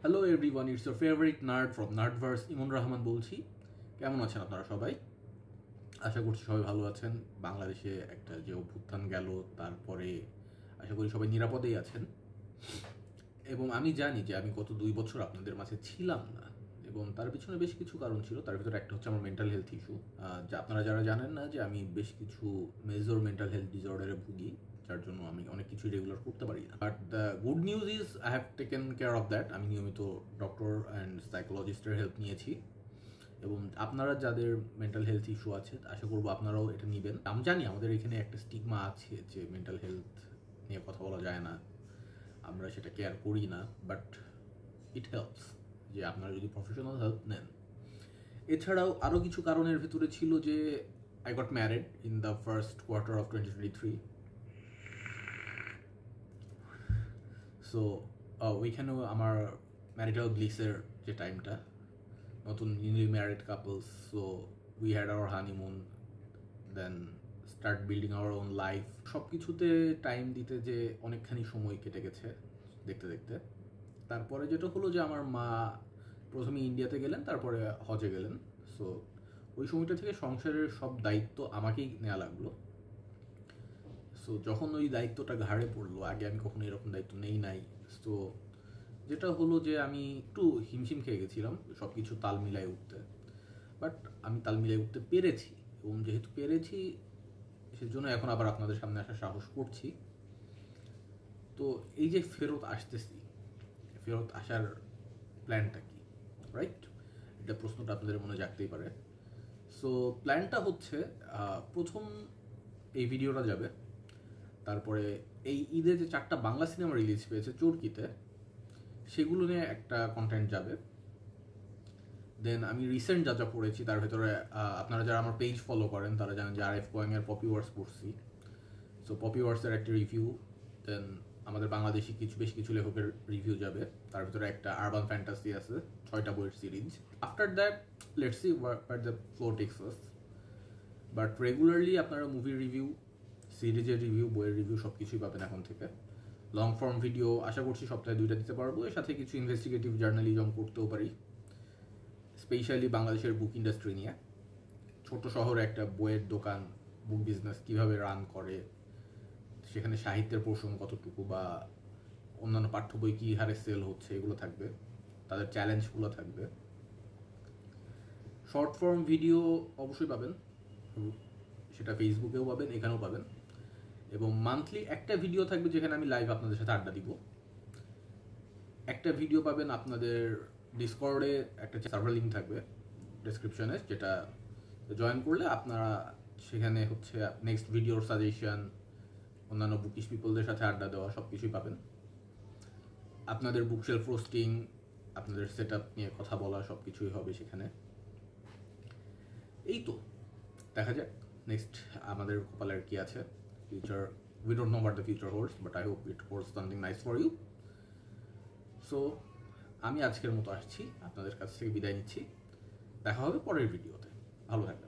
Hello everyone, it's your favourite nerd from Nerdverse Emon Rahman বলছি। কেমন আছেন আপনারা সবাই? আশা করছি সবাই ভালো আছেন। বাংলাদেশে একটা যে অভ্যুত্থান গেল, তারপরে আশা করি সবাই নিরাপদেই আছেন। এবং আমি জানি যে আমি গত 2 বছর আপনাদের মাঝে ছিলাম না, এবং তার পিছনে বেশ কিছু কারণ ছিল। তার ভিতরে একটা হচ্ছে আমার মেন্টাল হেলথ ইস্যু। যা আপনারা যারা জানেন না যে আমি বেশ কিছু মেজর মেন্টাল হেলথ ডিসঅর্ডারে ভুগি, যার জন্য আমি অনেক কিছুই রেগুলার করতে পারি না। But the good news is I have taken care of that. আমি নিয়মিত ডক্টর অ্যান্ড সাইকোলজিস্টের হেল্প নিয়েছি, এবং আপনারা যাদের মেন্টাল হেলথ ইস্যু আছে আশা করবো আপনারাও এটা নেবেন। আমি জানি আমাদের এখানে একটা স্টিগমা আছে যে মেন্টাল হেলথ নিয়ে কথা বলা যায় না, আমরা সেটা কেয়ার করি না, বাট ইট হেল্পস যে আপনারা যদি প্রফেশনাল হেল্প নেন। এছাড়াও আরও কিছু কারণের ভিতরে ছিল যে I got married in the first quarter of 2023। So ওইখানেও আমার ম্যারিটাল ব্লিসের যে টাইমটা, নতুন newly married couples, so we had our honeymoon, then start building our own life. সব কিছুতে টাইম দিতে যে অনেকখানি সময় কেটে গেছে দেখতে দেখতে। তারপরে যেটা হলো যে আমার মা প্রথমে ইন্ডিয়াতে গেলেন, তারপরে হজে গেলেন। সো ওই সময়টা থেকে সংসারের সব দায়িত্ব আমাকেই নেওয়া লাগলো। সো যখন ওই দায়িত্বটা ঘাড়ে পড়লো, আগে আমি কখনো এরকম দায়িত্ব নেই নাই, তো যেটা হলো যে আমি একটু হিমশিম খেয়ে গেছিলাম সব কিছু তাল মিলায় উঠতে। বাট আমি তাল মিলায় উঠতে পেরেছি, এবং যেহেতু পেরেছি সেজন্য এখন আবার আপনাদের সামনে আসার সাহস করছি। তো এই যে ফেরত আসতেছি, ফেরত আসার প্ল্যানটা কি, রাইট? এটা প্রশ্নটা আপনাদের মনে জাগতেই পারে। সো প্ল্যানটা হচ্ছে, প্রথম এই ভিডিওটা যাবে, তারপরে এই ঈদে যে 4টা বাংলা সিনেমা রিলিজ পেয়েছে চরকিতে, সেগুলো নিয়ে একটা কন্টেন্ট যাবে। দেন আমি রিসেন্ট যা যা পড়েছি তার ভেতরে আপনারা যারা আমার পেজ ফলো করেন তারা জানেন যে RF কোয়েংয়ের পপি ওয়ার্স পড়ছি। সো পপি ওয়ার্সের একটা রিভিউ, দেন আমাদের বাংলাদেশি বেশ কিছু লেখকের রিভিউ যাবে। তার ভিতরে একটা আরবান ফ্যান্টাসি আছে, 6টা বইয়ের series. After that let's see what the flow tax us. But regularly আপনারা মুভি রিভিউ, সিরিজের রিভিউ, বইয়ের রিভিউ সব কিছুই পাবেন এখন থেকে। লং ফর্ম ভিডিও আশা করছি সপ্তাহে 2টা দিতে পারবো। এর সাথে কিছু ইনভেস্টিগেটিভ জার্নালিজম করতেও পারি, স্পেশালি বাংলাদেশের বুক ইন্ডাস্ট্রি নিয়ে। ছোট শহরে একটা বইয়ের দোকান, বুক বিজনেস কীভাবে রান করে, সেখানে সাহিত্যের পোর্শন কতটুকু, বা অন্যান্য পাঠ্য বই কী হারে সেল হচ্ছে, এগুলো থাকবে, তাদের চ্যালেঞ্জগুলো থাকবে। শর্ট ফর্ম ভিডিও অবশ্যই পাবেন, সেটা ফেসবুকেও পাবেন, এখানেও পাবেন। এবং মান্থলি একটা ভিডিও থাকবে যেখানে আমি লাইভ আপনাদের সাথে আড্ডা দিব। একটা ভিডিও পাবেন আপনাদের ডিসকর্ডে, একটা সার্ভার লিঙ্ক থাকবে ডেসক্রিপশনে, যেটা জয়েন করলে আপনারা সেখানে হচ্ছে নেক্সট ভিডিওর সাজেশন, অন্যান্য বুকিশ পিপলদের সাথে আড্ডা দেওয়া, সব কিছুই পাবেন। আপনাদের বুকশেলফ রোস্টিং, আপনাদের সেট আপ নিয়ে কথা বলা, সব কিছুই হবে সেখানে। এই তো দেখা যাক নেক্সট আমাদের কপালের কি আছে। Future, we don't know what the future holds, but I hope it holds something nice for you. So আমি আজকের মতো আসছি, আপনাদের কাছ থেকে বিদায় নিচ্ছি। দেখা হবে পরের ভিডিওতে। ভালো থাকবেন।